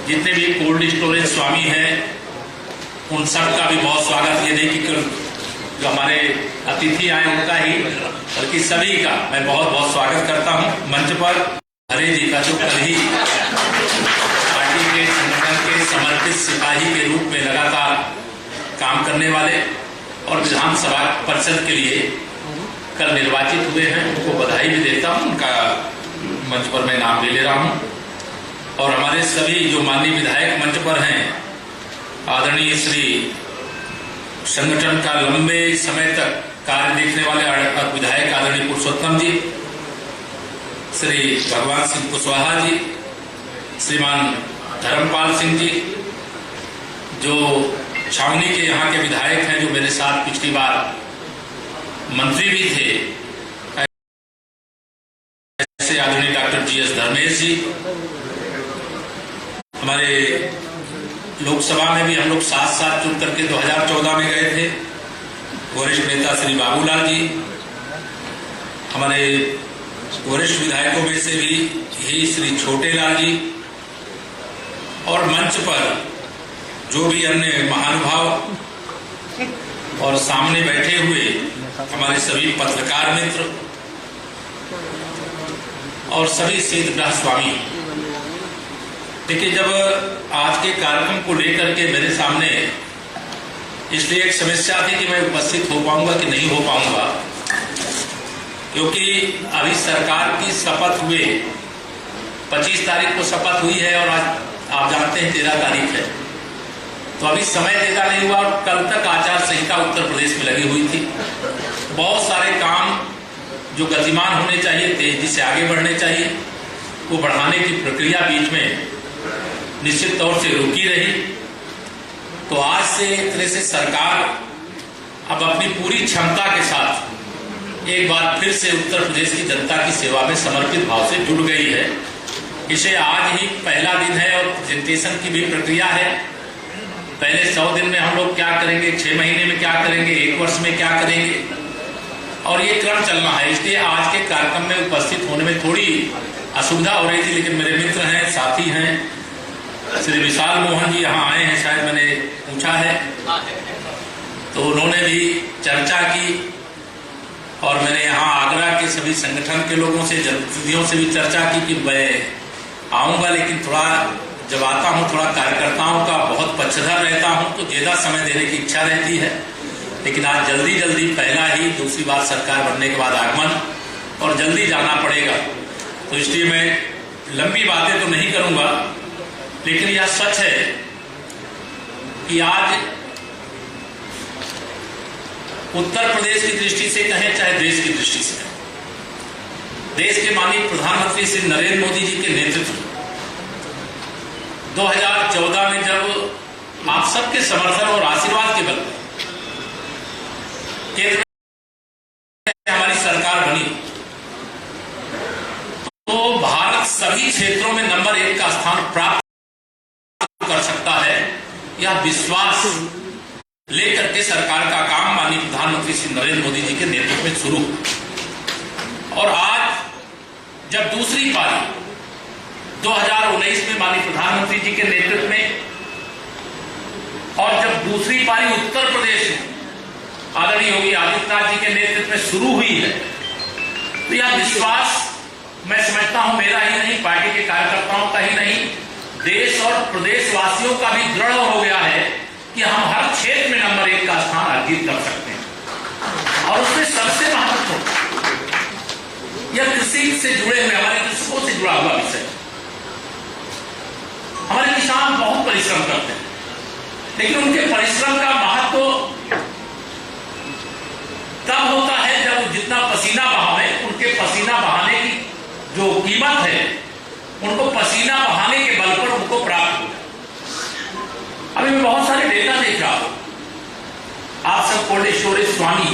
जितने भी cold storage स्वामी हैं उन सब का भी बहुत स्वागत। ये नहीं कि जो हमारे अतिथि आए उनका ही, बल्कि सभी का मैं बहुत बहुत स्वागत करता हूं। मंच पर हरे जी का जो कल ही पार्टी के संगठन के समर्पित सिपाही के रूप में लगातार काम करने वाले और विधानसभा परिषद के लिए कल निर्वाचित हुए हैं, उनको बधाई भी देता हूं। उनका मंच पर मैं नाम ले रहा हूं। और हमारे सभी जो माननीय विधायक मंच पर हैं, आदरणीय श्री संगठन का लंबे समय तक कार्य देखने वाले विधायक आदरणीय पुरुषोत्तम जी, श्री भगवान सिंह कुशवाहा जी, श्रीमान धर्मपाल सिंह जी, जो छावनी के यहाँ के विधायक हैं, जो मेरे साथ पिछली बार मंत्री भी थे, ऐसे आदरणीय डॉक्टर GS धर्मेश जी। हमारे लोकसभा में भी हम लोग साथ साथ चुन करके 2014 में गए थे। वरिष्ठ नेता श्री बाबूलाल जी, हमारे वरिष्ठ विधायकों में से भी यही श्री छोटेलाल जी, और मंच पर जो भी अन्य महानुभाव और सामने बैठे हुए हमारे सभी पत्रकार मित्र और सभी सिद्धग्रह स्वामी। देखिए, जब आज के कार्यक्रम को लेकर के मेरे सामने इसलिए एक समस्या थी कि मैं उपस्थित हो पाऊंगा कि नहीं हो पाऊंगा, क्योंकि अभी सरकार की शपथ हुए 25 तारीख को शपथ हुई है और आज आप जानते हैं 13 तारीख है, तो अभी समय देता नहीं हुआ। और कल तक आचार संहिता उत्तर प्रदेश में लगी हुई थी। बहुत सारे काम जो गतिमान होने चाहिए, तेजी से आगे बढ़ने चाहिए, वो बढ़ाने की प्रक्रिया बीच में निश्चित तौर से रुकी रही। तो आज से एक तरह से सरकार अब अपनी पूरी क्षमता के साथ एक बार फिर से उत्तर प्रदेश की जनता की सेवा में समर्पित भाव से जुड़ गई है। इसे आज ही पहला दिन है और प्रेजेंटेशन की भी प्रक्रिया है। पहले 100 दिन में हम लोग क्या करेंगे, 6 महीने में क्या करेंगे, 1 वर्ष में क्या करेंगे, और ये क्रम चलना है। इसलिए आज के कार्यक्रम में उपस्थित होने में थोड़ी असुविधा हो रही थी, लेकिन मेरे मित्र हैं, साथी हैं, श्री विशाल मोहन जी यहाँ आए हैं, शायद मैंने पूछा है, तो उन्होंने भी चर्चा की। और मैंने यहाँ आगरा के सभी संगठन के लोगों से, जनप्रतिनिधियों से भी चर्चा की कि मैं आऊंगा, लेकिन थोड़ा जब आता हूँ थोड़ा कार्यकर्ताओं का बहुत पक्षधर रहता हूँ, तो ज्यादा समय देने की इच्छा रहती है। लेकिन आज जल्दी पहला ही दूसरी बार सरकार बनने के बाद आगमन और जल्दी जाना पड़ेगा, तो इसलिए मैं लंबी बातें तो नहीं करूंगा। लेकिन यह सच है कि आज उत्तर प्रदेश की दृष्टि से कहें चाहे देश की दृष्टि से कहें, देश के माननीय प्रधानमंत्री श्री नरेंद्र मोदी जी के नेतृत्व 2014 में जब आप सबके समर्थन और आशीर्वाद के बल केंद्र में हमारी सरकार बनी, तो भारत सभी क्षेत्रों में नंबर 1 का स्थान प्राप्त कर सकता है। यह विश्वास लेकर के सरकार का काम माननीय प्रधानमंत्री श्री नरेंद्र मोदी जी के नेतृत्व में शुरू। और आज जब दूसरी पारी 2019 में माननीय प्रधानमंत्री जी के नेतृत्व में, और जब दूसरी पारी उत्तर प्रदेश में आदरणीय योगी आदित्यनाथ जी के नेतृत्व में शुरू हुई है, तो यह विश्वास मैं समझता हूं मेरा ही नहीं, पार्टी के कार्यकर्ताओं का ही नहीं, देश और प्रदेशवासियों का भी दृढ़ हो गया है कि हम हर क्षेत्र में नंबर 1 का स्थान अर्जित कर सकते हैं। और उसमें सबसे महत्वपूर्ण यह कृषि से जुड़े हुए, हमारे कृषकों से जुड़ा हुआ विषय। हमारे किसान बहुत परिश्रम करते हैं, लेकिन उनके परिश्रम का महत्व तब होता है जब जितना पसीना बहावे, उनके पसीना बहाने की जो कीमत है, उनको पसीना बहाने के बल पर उनको प्राप्त हो। अभी मैं बहुत सारे डेटा देख रहा हूं। आप सब कोल्ड स्टोरेज स्वामी,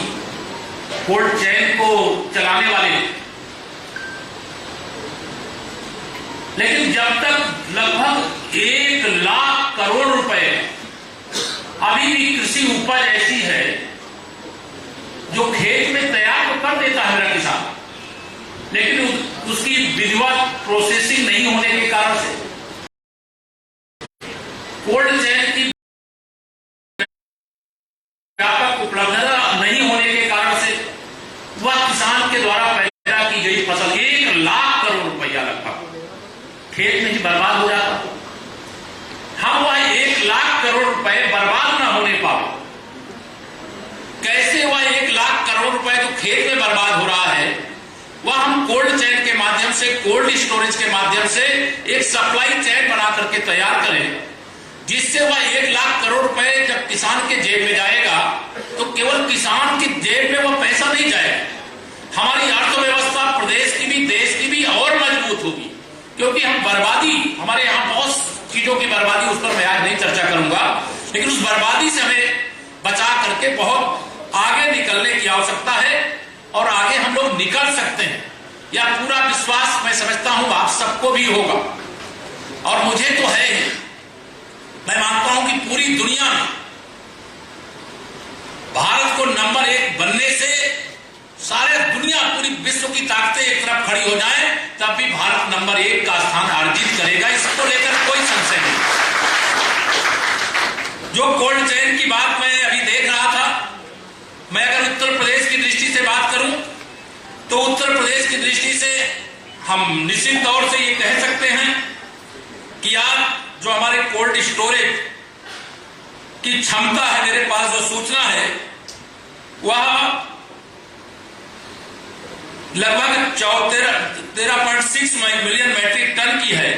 कोल्ड चेन को चलाने वाले, लेकिन जब तक लगभग 1 लाख करोड़ रुपए अभी भी कृषि उपज ऐसी है जो खेत में तैयार तो कर देता है मेरा किसान, लेकिन उसकी विधिवत प्रोसेसिंग नहीं होने के कारण से खेत में ही बर्बाद हो जाता। हम वह 1 लाख करोड़ रुपए बर्बाद ना होने पाए। कैसे वह 1 लाख करोड़ रुपए जो खेत में बर्बाद हो रहा है वह हम कोल्ड चेन के माध्यम से, कोल्ड स्टोरेज के माध्यम से एक सप्लाई चेन बना करके तैयार करें, जिससे वह 1 लाख करोड़ रुपए जब किसान के जेब में जाएगा तो केवल किसान की जेब में वह पैसा नहीं जाएगा, हमारी अर्थव्यवस्था प्रदेश की भी, देश की भी और मजबूत होगी। क्योंकि हम बर्बादी, हमारे यहाँ बहुत चीजों की बर्बादी, उस पर मैं आज नहीं चर्चा करूंगा, लेकिन उस बर्बादी से हमें बचा करके बहुत आगे निकलने की आवश्यकता है और आगे हम लोग निकल सकते हैं। यह पूरा विश्वास मैं समझता हूं आप सबको भी होगा और मुझे तो है ही। मैं मानता हूं कि पूरी दुनिया में भारत को नंबर 1 बनने से सारे दुनिया, पूरी विश्व की ताकतें एक तरफ खड़ी हो जाए तब भी भारत नंबर 1 का स्थान अर्जित करेगा, इसको लेकर कोई संशय नहीं। जो कोल्ड चेन की बात मैं अभी देख रहा था, मैं अगर उत्तर प्रदेश की दृष्टि से बात करूं तो उत्तर प्रदेश की दृष्टि से हम निश्चित तौर से ये कह सकते हैं कि आज जो हमारे कोल्ड स्टोरेज की क्षमता है, मेरे पास जो सूचना है वह लगभग 13.6 मिलियन मैट्रिक टन की है।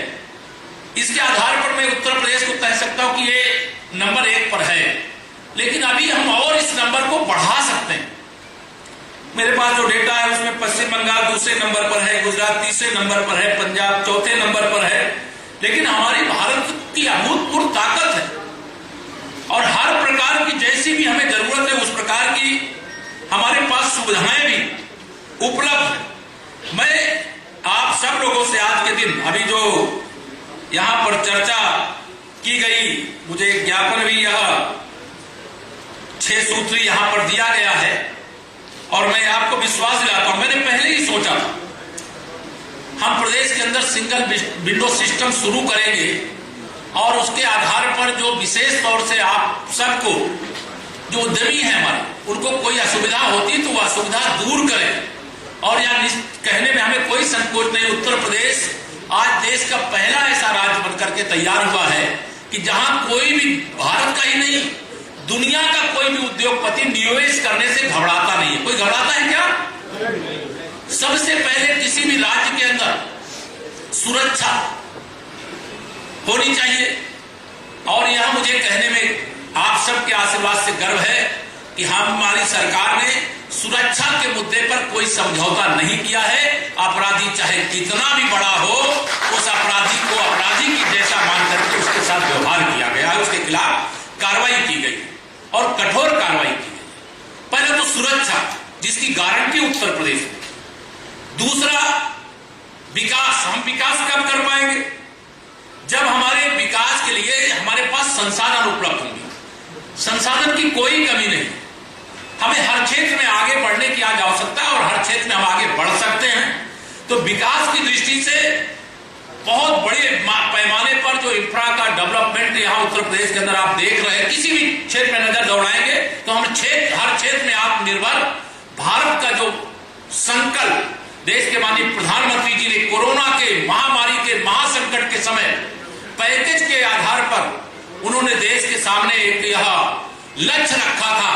इसके आधार पर मैं उत्तर प्रदेश को कह सकता हूं कि ये नंबर 1 पर है, लेकिन अभी हम और इस नंबर को बढ़ा सकते हैं। मेरे पास जो डेटा है उसमें पश्चिम बंगाल दूसरे नंबर पर है, गुजरात तीसरे नंबर पर है, पंजाब चौथे नंबर पर है, लेकिन हमारी भारत की अभूतपूर्व ताकत है और हर प्रकार की जैसी भी हमें जरूरत है उस प्रकार की हमारे पास सुविधाएं भी उपलब्ध है। मैं आप सब लोगों से आज के दिन, अभी जो यहां पर चर्चा की गई, मुझे ज्ञापन भी यह 6 सूत्री यहां पर दिया गया है और मैं आपको विश्वास दिलाता हूं, मैंने पहले ही सोचा था हम प्रदेश के अंदर सिंगल विंडो सिस्टम शुरू करेंगे और उसके आधार पर जो विशेष तौर से आप सबको, जो उद्यमी है हमारे, उनको कोई असुविधा होती तो वह असुविधा दूर करें। और यह कहने में हमें कोई संकोच नहीं, उत्तर प्रदेश आज देश का पहला ऐसा राज्य बनकर के तैयार हुआ है कि जहां कोई भी, भारत का ही नहीं दुनिया का कोई भी उद्योगपति निवेश करने से घबराता नहीं है। कोई घबराता है क्या? सबसे पहले किसी भी राज्य के अंदर सुरक्षा होनी चाहिए और यह मुझे कहने में आप सबके आशीर्वाद से गर्व है कि हमारी सरकार ने सुरक्षा के मुद्दे पर कोई समझौता नहीं किया है। अपराधी चाहे कितना भी बड़ा हो, उस अपराधी को अपराधी की जैसा मान करके उसके साथ व्यवहार किया गया, उसके खिलाफ कार्रवाई की गई और कठोर कार्रवाई की गई। पहले तो सुरक्षा, जिसकी गारंटी उत्तर प्रदेश में। दूसरा, विकास। हम विकास कब कर पाएंगे? जब हमारे विकास के लिए हमारे पास संसाधन उपलब्ध होंगे। संसाधन की कोई कमी नहीं। हमें हर क्षेत्र में आगे बढ़ने की आज आवश्यकता है और हर क्षेत्र में हम आगे बढ़ सकते हैं। तो विकास की दृष्टि से बहुत बड़े पैमाने पर जो इंफ्रा का डेवलपमेंट यहाँ उत्तर प्रदेश के अंदर आप देख रहे हैं, किसी भी क्षेत्र में नजर दौड़ाएंगे तो हम हर क्षेत्र में आत्मनिर्भर भारत का जो संकल्प देश के माननीय प्रधानमंत्री जी ने कोरोना के महामारी के महासंकट के समय पैकेज के आधार पर उन्होंने देश के सामने एक यह लक्ष्य रखा था।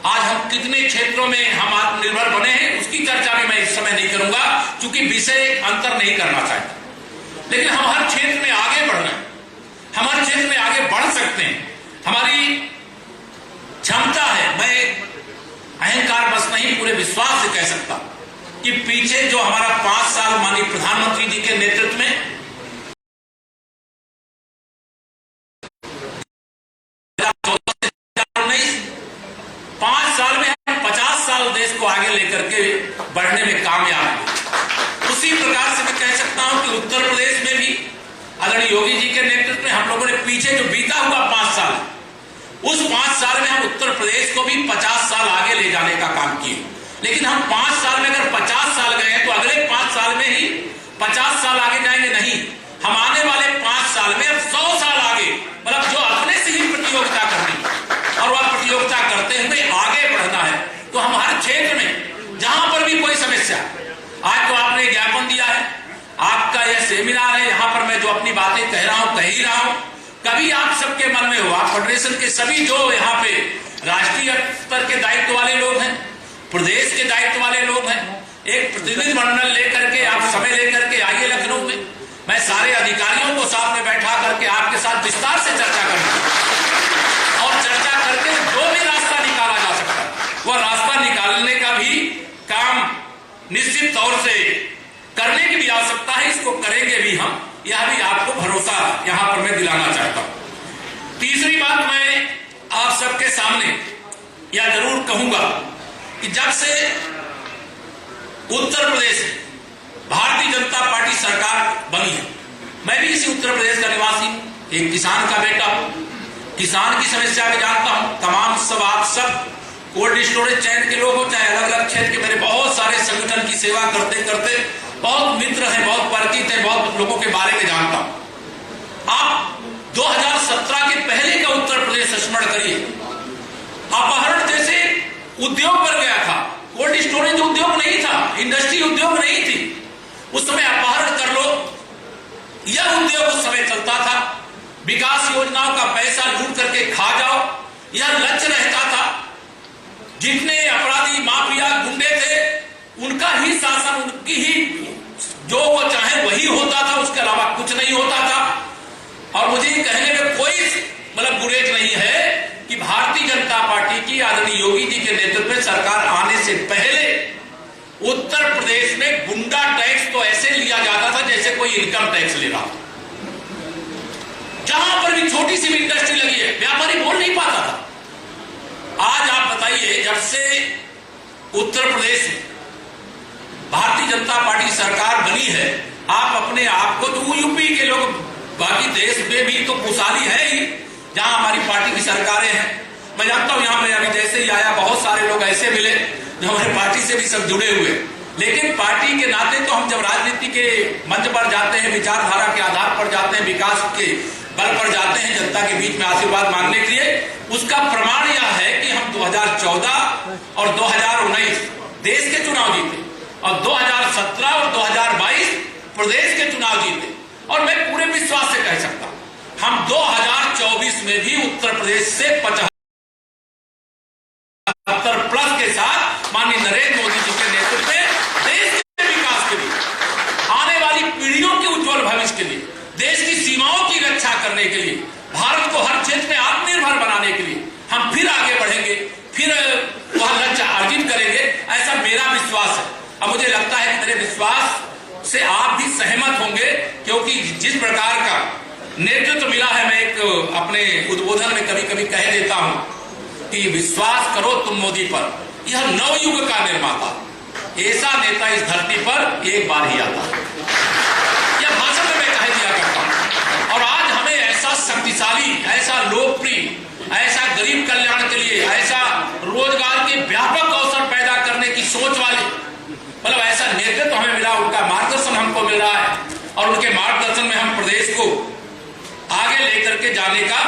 आज हम कितने क्षेत्रों में हम आत्मनिर्भर बने हैं उसकी चर्चा भी मैं इस समय नहीं करूंगा, क्योंकि विषय अंतर नहीं करना चाहता। लेकिन हम हर क्षेत्र में आगे बढ़ रहे हैं, हम हर क्षेत्र में आगे बढ़ सकते हैं। हमारी क्षमता है। मैं अहंकार बस नहीं, पूरे विश्वास से कह सकता कि पीछे जो हमारा 5 साल माननीय प्रधानमंत्री जी के नेतृत्व में 5 साल में हम 50 साल देश को आगे लेकर के बढ़ने में कामयाब हुए। उसी प्रकार से मैं कह सकता हूं कि उत्तर प्रदेश में भी आदरणीय योगी जी के नेतृत्व में हम लोगों ने पीछे जो बीता हुआ 5 साल, उस 5 साल में हम उत्तर प्रदेश को भी 50 साल आगे ले जाने का काम किए। लेकिन हम 5 साल में अगर 50 साल गए तो अगले 5 साल में ही 50 साल आगे जाएंगे नहीं, हम आने वाले 5 साल में अब 100 साल आगे, मतलब जो अपने से ही प्रतियोगिता करनी और वह प्रतियोगिता करते हुए आगे बढ़ना है। तो हम हर क्षेत्र में जहां पर भी कोई समस्या, आज तो आपने ज्ञापन दिया है, आपका यह सेमिनार है, यहाँ पर मैं जो अपनी बातें कह रहा हूं कह ही रहा हूं। कभी आप सबके मन में हो, आप फेडरेशन के सभी जो यहाँ पे राष्ट्रीय स्तर के दायित्व वाले लोग हैं, प्रदेश के दायित्व वाले लोग हैं, एक प्रतिनिधि मंडल लेकर के आप समय लेकर के आइए लखनऊ में। मैं सारे अधिकारियों को साथ में बैठा करके आपके साथ विस्तार से चर्चा करूंगा और चर्चा करके जो भी रास्ता निकाला जा सकता है वह रास्ता निकालने का भी काम निश्चित तौर से करने की भी आवश्यकता है। इसको करेंगे भी हम, यह भी आपको भरोसा यहां पर मैं दिलाना चाहता हूं। तीसरी बात मैं आप सबके सामने यह जरूर कहूंगा कि जब से उत्तर प्रदेश भारतीय जनता पार्टी सरकार बनी है, मैं भी इसी उत्तर प्रदेश का निवासी हूं, एक किसान का बेटा हूं, किसान की समस्या में जानता हूं। तमाम सब आप सब कोल्ड स्टोरेज चैन के लोग हो, चाहे अलग अलग क्षेत्र के, मेरे बहुत सारे संगठन की सेवा करते करते बहुत मित्र हैं, बहुत परिचित हैं, बहुत लोगों के बारे में जानता हूं। आप 2017 के पहले का उत्तर प्रदेश स्मरण करिए, अपहरण जैसे उद्योग बन गया था, कोल्ड स्टोरेज उद्योग नहीं था, इंडस्ट्री उद्योग नहीं थी, उस समय अपहरण कर लो, यह उद्योग उस समय चलता था। विकास योजनाओं का पैसा लूट करके खा जाओ, यह लक्ष्य रहता था। जितने अपराधी माफिया गुंडे थे उनका ही शासन, उनकी ही जो वो चाहे वही होता था, उसके अलावा कुछ नहीं होता था। और मुझे कहने में कोई गुरेज नहीं है कि भारतीय जनता पार्टी की आदरणीय योगी जी के नेतृत्व में सरकार आने से पहले उत्तर प्रदेश में गुंडा टैक्स तो ऐसे लिया जाता था जैसे कोई इनकम टैक्स ले रहा। जहां पर भी छोटी सी भी इंडस्ट्री लगी है, व्यापारी बोल नहीं पाता था। आज आप बताइए, जब से उत्तर प्रदेश में भारतीय जनता पार्टी सरकार बनी है, आप अपने आप को, तो यूपी के लोग बाकी देश में भी तो खुशहाली है ही जहां हमारी पार्टी की सरकारें हैं। मैं जानता हूं, यहां मैं अभी जैसे ही आया बहुत सारे लोग ऐसे मिले जो हमारे पार्टी से भी सब जुड़े हुए, लेकिन पार्टी के नाते तो हम जब राजनीति के मंच पर जाते हैं, विचारधारा के आधार पर जाते हैं, विकास के बल पर जाते हैं, जनता के बीच में आशीर्वाद मांगने के लिए, उसका प्रमाण यह है कि हम 2014 और 2019 देश के चुनाव जीते और 2017 और 2022 प्रदेश के चुनाव जीते। और मैं पूरे विश्वास से कह सकता हूं, हम 2024 में भी उत्तर प्रदेश से 75+ के साथ माननीय नरेंद्र मोदी जी के नेतृत्व में देश के विकास के लिए, आने वाली पीढ़ियों के उज्जवल भविष्य के लिए, देश की सीमाओं की रक्षा करने के लिए, भारत को हर क्षेत्र में आत्मनिर्भर बनाने के लिए हम फिर आगे बढ़ेंगे, फिर वह लक्ष्य अर्जित करेंगे, ऐसा मेरा विश्वास है। अब मुझे लगता है कि मेरे विश्वास से आप भी सहमत होंगे, क्योंकि जिस प्रकार का नेतृत्व मिला है, मैं एक अपने उद्बोधन में कभी कभी कह देता हूं कि विश्वास करो तुम मोदी पर, यह नवयुग का निर्माता, ऐसा नेता इस धरती पर एक बार ही आता है। यह भाषण में मैं कह दिया करता हूं। और आज हमें ऐसा शक्तिशाली, ऐसा लोकप्रिय, ऐसा गरीब कल्याण के लिए, ऐसा रोजगार के व्यापक अवसर पैदा करने की सोच वाले, ऐसा नेतृत्व हमें मिला, उनका मार्गदर्शन हमको मिल रहा है और उनके मार्गदर्शन में हम प्रदेश को आगे लेकर के जाने का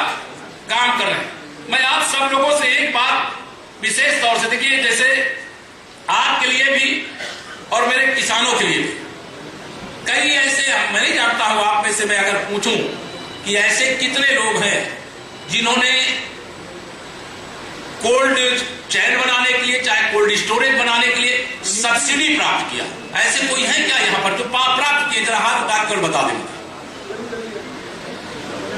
काम कर रहे हैं। मैं आप सब लोगों से एक बात विशेष तौर से, देखिए, जैसे आपके लिए भी और मेरे किसानों के लिए भी कई ऐसे, मैं नहीं जानता हूं आप में से मैं अगर पूछूं कि ऐसे कितने लोग हैं जिन्होंने कोल्ड चैन बनाने के लिए, चाहे कोल्ड स्टोरेज बनाने के लिए सब्सिडी प्राप्त किया। ऐसे कोई है क्या यहाँ पर जो प्राप्त किए? जरा हाथ उठा कर बता दें।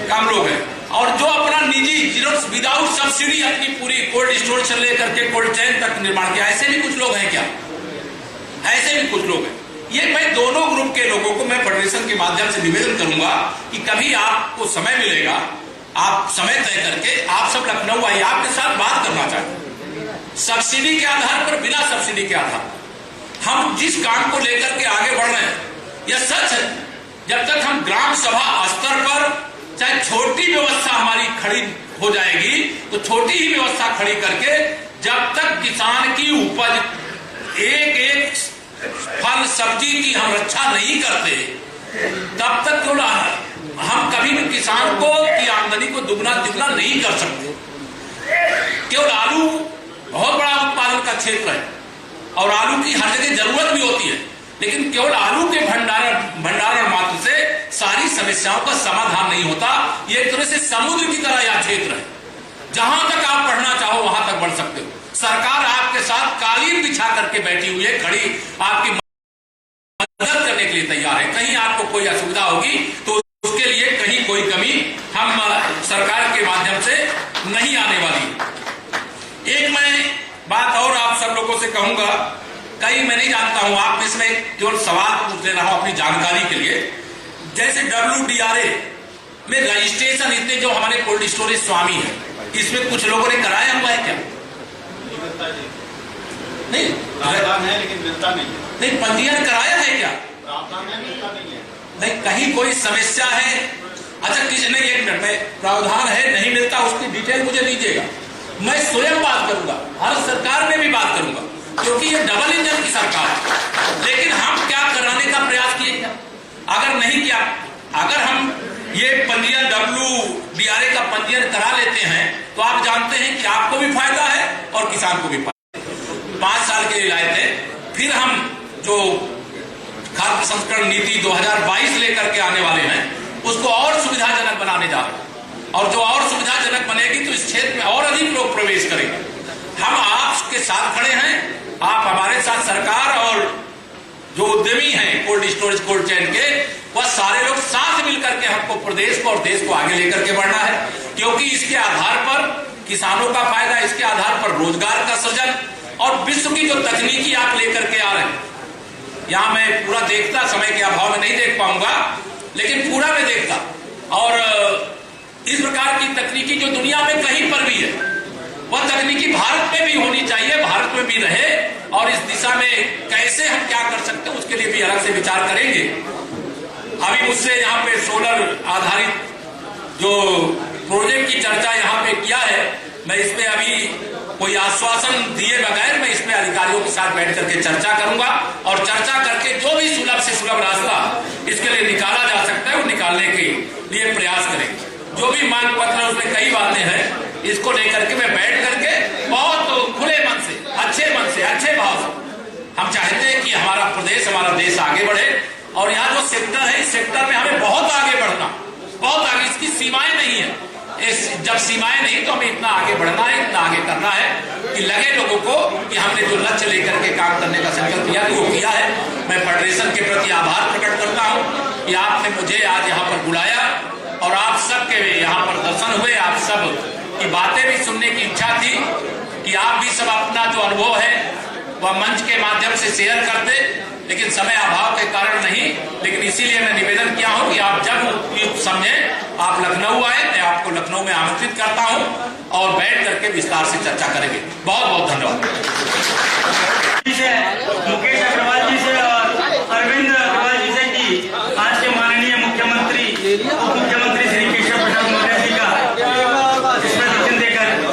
कम लोग हैं। और जो अपना निजी, जिन्होंने विदाउट सब्सिडी अपनी पूरी कोल्ड स्टोरेज से लेकर के कोल्ड चैन तक निर्माण किया, ऐसे भी कुछ लोग हैं क्या? ऐसे भी कुछ लोग हैं। ये मैं दोनों ग्रुप के लोगों को मैं फेडरेशन के माध्यम से निवेदन करूंगा कि कभी आपको समय मिलेगा, आप समय तय करके आप सब लखनऊ आइए, आपके साथ बात करना चाहते हैं। सब्सिडी के आधार पर, बिना सब्सिडी के आधार हम जिस काम को लेकर के आगे बढ़ रहे हैं, यह सच है। जब तक हम ग्राम सभा स्तर पर चाहे छोटी व्यवस्था हमारी खड़ी हो जाएगी, तो छोटी ही व्यवस्था खड़ी करके जब तक किसान की उपज, एक एक फल सब्जी की हम रक्षा नहीं करते, तब तक क्यों हम कभी भी किसान को की आमदनी को दुगना तिगुना नहीं कर सकते। केवल आलू बहुत बड़ा उत्पादन का क्षेत्र है और आलू की हर जगह जरूरत भी होती है, लेकिन केवल आलू के भंडारण मात्र से समस्याओं का समाधान नहीं होता। ये एक तरह से समुद्र की तरह यह क्षेत्र है, जहां तक आप बढ़ना चाहो वहां तक बढ़ सकते हो। सरकार आपके साथ कालीन बिछा करके बैठी हुई है, खड़ी आपकी मदद करने के लिए तैयार है। कहीं आपको कोई असुविधा होगी तो उसके लिए कहीं कोई कमी हम सरकार के माध्यम से नहीं आने वाली। एक मैं बात और आप सब लोगों से कहूंगा, कहीं मैं नहीं जानता हूं, आप इसमें केवल सवाल पूछ ले रहा हूं अपनी जानकारी के लिए। जैसे WDRA में रजिस्ट्रेशन इतने जो हमारे कोल्ड स्टोरेज स्वामी है, इसमें कुछ लोगों ने कराया हुआ है क्या? नहीं, प्रावधान है लेकिन मिलता नहीं है। नहीं, पंजीयन कराया है क्या? प्रावधान है, मिलता नहीं है। नहीं, कहीं कोई समस्या है? अच्छा किसने, एक मिनट में, प्रावधान है नहीं मिलता, उसकी डिटेल मुझे दीजिएगा, मैं स्वयं बात करूंगा, हर सरकार में भी बात करूंगा, क्योंकि ये डबल इंजन की सरकार है। लेकिन हम क्या कराने का प्रयास किए क्या? अगर नहीं किया, अगर हम ये पंजीयन WDRA का पंजीयन करा लेते हैं तो आप जानते हैं कि आपको भी फायदा है और किसान को भी फायदा। 5 साल के लिए लाए थे, फिर हम जो खाद्य प्रसंस्करण नीति 2022 लेकर के आने वाले हैं उसको और सुविधाजनक बनाने जा रहे हैं, और जो और सुविधाजनक बनेगी तो इस क्षेत्र में और अधिक लोग प्रवेश करेंगे। हम आपके साथ खड़े हैं, आप हमारे साथ, सरकार और जो उद्यमी हैं कोल्ड स्टोरेज कोल्ड चेन के, वह सारे लोग साथ मिलकर के हमको प्रदेश को और देश को आगे लेकर के बढ़ना है, क्योंकि इसके आधार पर किसानों का फायदा, इसके आधार पर रोजगार का सृजन, और विश्व की जो तकनीकी आप लेकर के आ रहे हैं, यहां मैं पूरा देखता, समय के अभाव में नहीं देख पाऊंगा, लेकिन पूरा मैं देखता, और इस प्रकार की तकनीकी जो दुनिया में कहीं पर भी है, वह तकनीकी भारत में भी होनी चाहिए, भारत में भी रहे, और इस दिशा में कैसे हम क्या कर सकते हैं उसके लिए भी अलग से विचार करेंगे। अभी मुझसे यहाँ पे सोलर आधारित जो प्रोजेक्ट की चर्चा यहाँ पे किया है, मैं इसमें अभी कोई आश्वासन दिए बगैर मैं इसमें अधिकारियों के साथ बैठ करके चर्चा करूंगा, और चर्चा करके जो भी सुलभ से सुलभ रास्ता इसके लिए निकाला जा सकता है वो निकालने के लिए प्रयास करेंगे। जो भी मांग पत्र है उसमें कई बातें हैं, इसको लेकर के मैं बैठ करके बहुत खुले मन से, अच्छे भाव से हम चाहते हैं कि हमारा प्रदेश, हमारा देश आगे बढ़े, और यहाँ जो सेक्टर है, इस सेक्टर में हमें बहुत आगे बढ़ना, बहुत आगे, इसकी सीमाएं नहीं है। जब सीमाएं नहीं तो हमें इतना आगे बढ़ना है, इतना आगे करना है कि लगे लोगों को कि हमने जो लक्ष्य लेकर के काम करने का संकल्प किया वो किया है। मैं फेडरेशन के प्रति आभार प्रकट करता हूँ कि आपने मुझे आज यहाँ पर बुलाया, और आप सबके यहाँ पर दर्शन हुए, आप सब की बातें भी सुनने की इच्छा थी कि आप भी सब अपना जो अनुभव है वह मंच के माध्यम से शेयर करते, लेकिन समय अभाव के कारण नहीं। लेकिन इसीलिए मैं निवेदन किया हूं कि आप जब उपयुक्त समझें आप लखनऊ आए, मैं आपको लखनऊ में आमंत्रित करता हूं और बैठ करके विस्तार से चर्चा करेंगे। बहुत बहुत धन्यवाद। मुकेश अग्रवाल जी